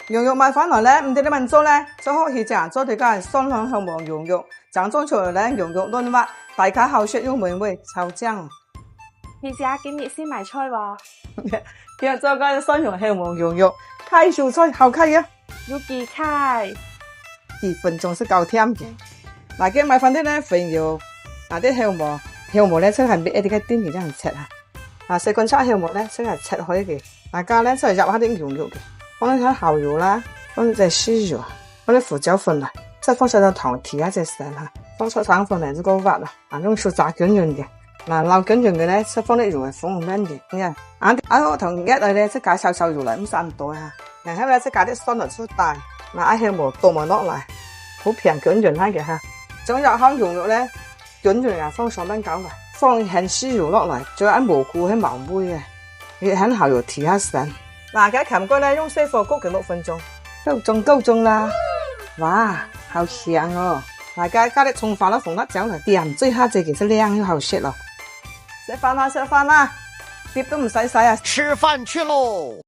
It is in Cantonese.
羊肉買返來咧，唔知你問做咧，最好係正做啲個酸香香黃羊肉，正做出來咧羊肉嫩滑，大家好食又美味，超正。而家今日先買菜喎，今日做個酸香香黃羊肉，開小菜好開嘅，要幾開？幾分鐘是夠甜嘅。嗱，今日買返啲咧肥肉，嗱啲香茅咧，即係搣一啲嘅丁而家切下。嗱，細棍叉香茅咧，即係切開嘅。大家咧即係入下啲羊肉嘅。放啲蠔油啦，放啲豉油，放啲胡椒粉啦，再放少少糖提下隻色啦，放出橙粉嚟就夠滑啦。用手炸捲潤嘅，撈捲潤嘅咧，再放啲肉嚟放軟嘅。我同一嚟咧，即加少少肉嚟，唔使咁多啊。然後咧，即加啲蒜嚟出大，香茅倒埋落嚟，好平捲潤下嘅嚇。仲有烤羊肉咧，捲潤啊，放上燈搞嚟，放啲豉油落嚟，仲有蘑菇喺毛妹嘅，你喺蠔油提下色。嗱，嘅鉗骨咧用細火焗佢6分鐘，夠鐘啦！哇，好香哦！大家加啲蔥花啦、紅辣椒嚟掂，最下隻其實靚好食咯。食飯啦，碟都唔使洗啊！吃飯去嘍！